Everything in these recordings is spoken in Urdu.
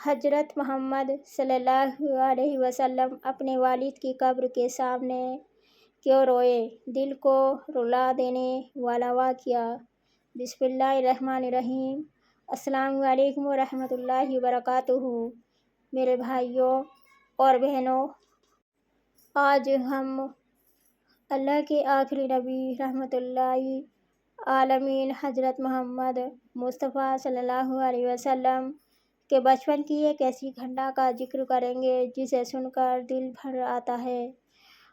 حضرت محمد صلی اللہ علیہ وسلم اپنے والد کی قبر کے سامنے کیوں روئے؟ دل کو رلا دینے والا واقعہ۔ بسم اللہ الرحمن الرحیم۔ السلام علیکم ورحمۃ اللہ وبرکاتہ۔ میرے بھائیوں اور بہنوں، آج ہم اللہ کے آخری نبی رحمت اللہ عالمین حضرت محمد مصطفیٰ صلی اللہ علیہ وسلم کے بچپن کی ایک ایسی گھٹنا کا ذکر کریں گے جسے سن کر دل بھر آتا ہے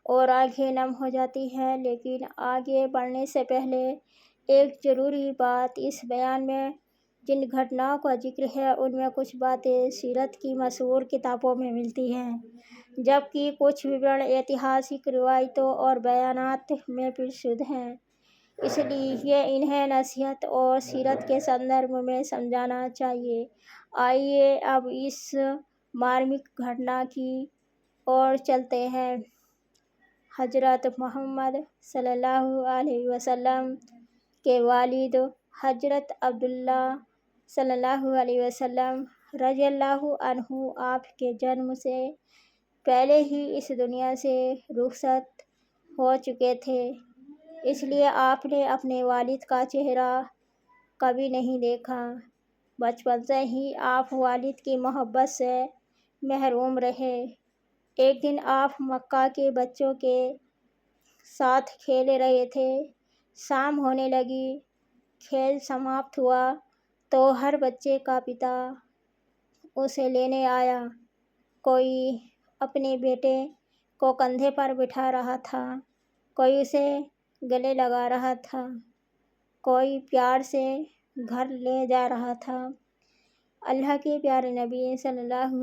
اور آنکھیں نم ہو جاتی ہیں۔ لیکن آگے بڑھنے سے پہلے ایک ضروری بات، اس بیان میں جن گھٹناؤں کا ذکر ہے ان میں کچھ باتیں سیرت کی مشہور کتابوں میں ملتی ہیں، جبکہ کچھ وورن ایتہاسک روایتوں اور بیانات میں پرسد ہیں، اس لیے انہیں نصیحت اور سیرت کے سندرب میں سمجھنا چاہیے۔ آئیے اب اس مارمک گھٹنا کی اور چلتے ہیں۔ حضرت محمد صلی اللہ علیہ وسلم کے والد حضرت عبداللہ صلی اللہ علیہ وسلم رضی اللہ عنہ آپ کے جنم سے پہلے ہی اس دنیا سے رخصت ہو چکے تھے، اس لیے آپ نے اپنے والد کا چہرہ کبھی نہیں دیکھا۔ بچپن سے ہی آپ والد کی محبت سے محروم رہے۔ ایک دن آپ مکہ کے بچوں کے ساتھ کھیل رہے تھے، شام ہونے لگی، کھیل سماپت ہوا تو ہر بچے کا پتا اسے لینے آیا۔ کوئی اپنے بیٹے کو کندھے پر بٹھا رہا تھا، کوئی اسے گلے لگا رہا تھا، کوئی پیار سے گھر لے جا رہا تھا۔ اللہ کے پیارے نبی صلی اللہ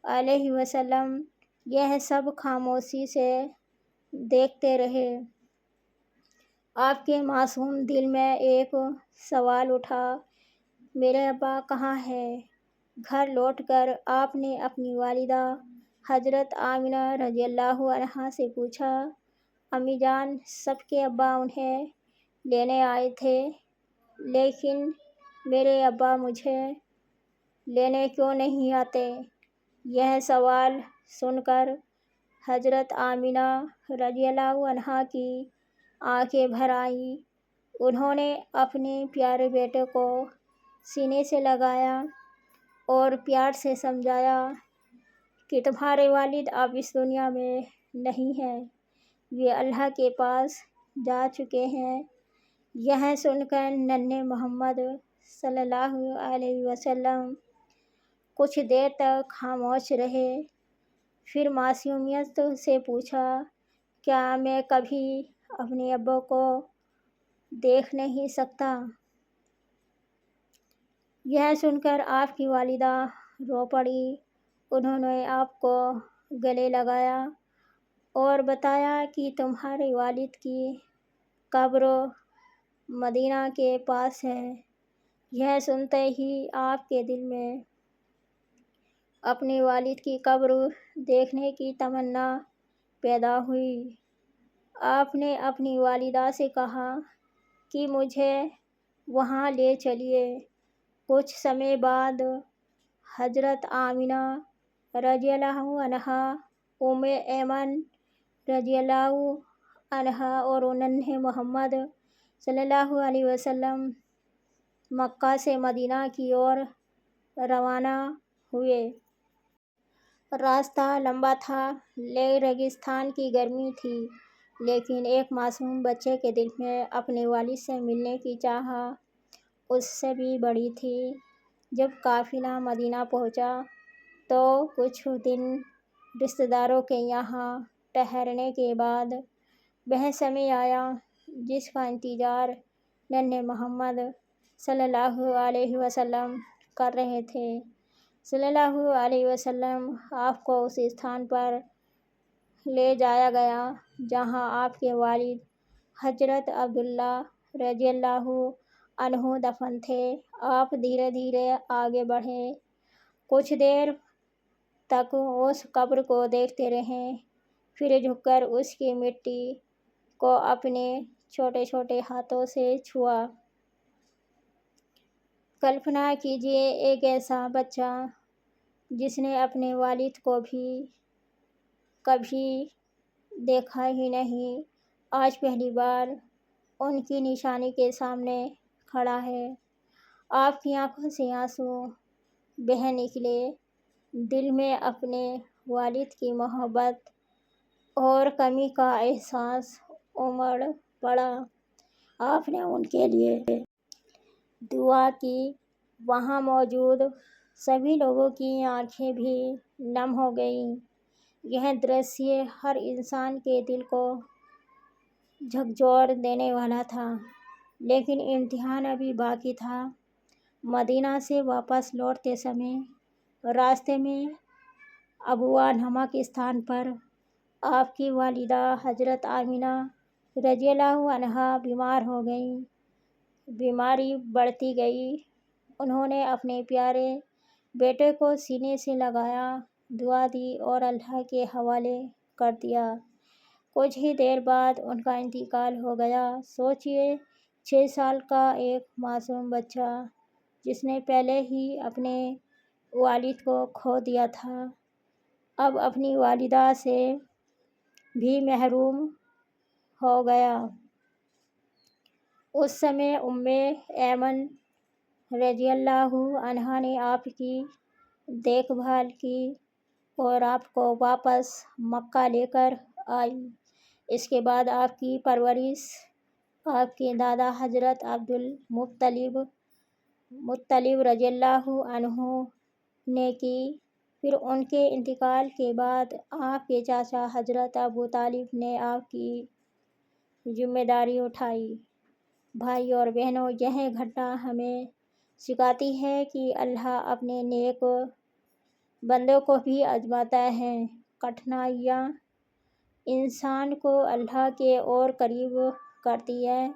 علیہ وسلم یہ سب خاموشی سے دیکھتے رہے۔ آپ کے معصوم دل میں ایک سوال اٹھا، میرے ابا کہاں ہیں؟ گھر لوٹ کر آپ نے اپنی والدہ حضرت آمنہ رضی اللہ عنہا سے پوچھا، امی جان، سب کے ابا انہیں لینے آئے تھے، لیکن میرے ابا مجھے لینے کیوں نہیں آتے؟ یہ سوال سن کر حضرت آمنہ رضی اللہ عنہا کی آنکھیں بھر آئیں۔ انہوں نے اپنے پیارے بیٹے کو سینے سے لگایا اور پیار سے سمجھایا کہ تمہارے والد اب اس دنیا میں نہیں ہیں، وہ اللہ کے پاس جا چکے ہیں۔ یہ سن کر ننھے محمد صلی اللہ علیہ وسلم کچھ دیر تک خاموش رہے، پھر معصومیت سے پوچھا، کیا میں کبھی اپنے ابا کو دیکھ نہیں سکتا؟ یہ سن کر آپ کی والدہ رو پڑی۔ انہوں نے آپ کو گلے لگایا اور بتایا کہ تمہارے والد کی قبر مدینہ کے پاس ہے۔ یہ سنتے ہی آپ کے دل میں اپنے والد کی قبر دیکھنے کی تمنا پیدا ہوئی۔ آپ نے اپنی والدہ سے کہا کہ مجھے وہاں لے چلیے۔ کچھ سمے بعد حضرت آمنہ رضی اللہ عنہا، ام ایمن رضی اللہ عنہا اور ننھے محمد صلی اللہ علیہ وسلم مکہ سے مدینہ کی اور روانہ ہوئے۔ راستہ لمبا تھا، ریگستان کی گرمی تھی، لیکن ایک معصوم بچے کے دل میں اپنے والد سے ملنے کی چاہت اس سے بھی بڑی تھی۔ جب قافلہ مدینہ پہنچا تو کچھ دن رشتہ داروں کے یہاں ٹھہرنے کے بعد وہ سمے آیا جس کا انتظار ننھے محمد صلی اللہ علیہ وسلم کر رہے تھے۔ صلی اللہ علیہ وسلم آپ کو اس استھان پر لے جایا گیا جہاں آپ کے والد حضرت عبداللہ رضی اللہ عنہ دفن تھے۔ آپ دھیرے دھیرے آگے بڑھے، کچھ دیر تک اس قبر کو دیکھتے رہے، پھر جھک کر اس کی مٹی کو اپنے چھوٹے چھوٹے ہاتھوں سے چھوا۔ کلپنا کیجیے، ایک ایسا بچہ جس نے اپنے والد کو بھی کبھی دیکھا ہی نہیں، آج پہلی بار ان کی نشانی کے سامنے کھڑا ہے۔ آپ کی آنکھوں سے آنسو بہہ نکلے، دل میں اپنے والد کی محبت اور کمی کا احساس امڑ پڑا۔ آپ نے ان کے لیے دعا کی۔ وہاں موجود سبھی لوگوں کی آنکھیں بھی نم ہو گئیں۔ یہ درشیہ ہر انسان کے دل کو جھکجھور دینے والا تھا، لیکن امتحان ابھی باقی تھا۔ مدینہ سے واپس لوٹتے سمے راستے میں ابواء نمک استھان پر آپ کی والدہ حضرت آمنہ رضی اللہ عنہا بیمار ہو گئیں۔ بیماری بڑھتی گئی۔ انہوں نے اپنے پیارے بیٹے کو سینے سے لگایا، دعا دی اور اللہ کے حوالے کر دیا۔ کچھ ہی دیر بعد ان کا انتقال ہو گیا۔ سوچیے، 6 سال کا ایک معصوم بچہ جس نے پہلے ہی اپنے والد کو کھو دیا تھا، اب اپنی والدہ سے بھی محروم ہو گیا۔ اس سمے ایمن رضی اللہ عنہا نے آپ کی دیکھ بھال کی اور آپ کو واپس مکہ لے کر آئی۔ اس کے بعد آپ کی پرورش آپ کے دادا حضرت عبد المطلب رضی اللہ عنہ نے کی۔ پھر ان کے انتقال کے بعد آپ کے چاچا حضرت ابو طالب نے آپ کی ذمہ داری اٹھائی۔ بھائی اور بہنوں، یہ گھٹنا ہمیں سکھاتی ہے کہ اللہ اپنے نیک بندوں کو بھی آزماتا ہے۔ کٹھنائیاں انسان کو اللہ کے اور قریب کرتی ہیں۔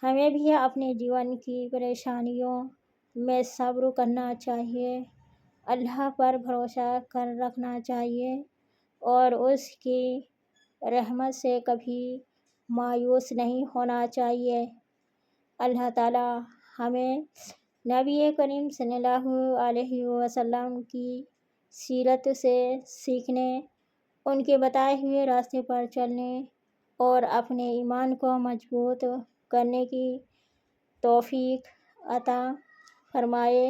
ہمیں بھی اپنے جیون کی پریشانیوں میں صبر کرنا چاہیے، اللہ پر بھروسہ رکھنا چاہیے اور اس کی رحمت سے کبھی مایوس نہیں ہونا چاہیے۔ اللہ تعالیٰ ہمیں نبی کریم صلی اللہ علیہ وسلم کی سیرت سے سیکھنے، ان کے بتائے ہوئے راستے پر چلنے اور اپنے ایمان کو مضبوط کرنے کی توفیق عطا فرمائے۔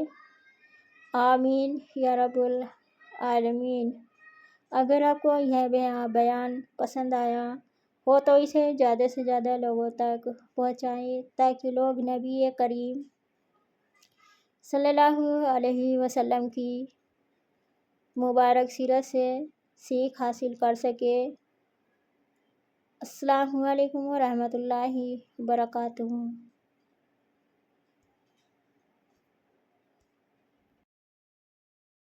آمین یا رب العالمین۔ اگر آپ کو یہ بیان پسند آیا ہو تو اسے زیادہ سے زیادہ لوگوں تک پہنچائیں تاکہ لوگ نبی کریم صلی اللہ علیہ وسلم کی مبارک سیرت سے سیکھ حاصل کر سکیں۔ السلام علیکم ورحمۃ اللہ وبرکاتہ۔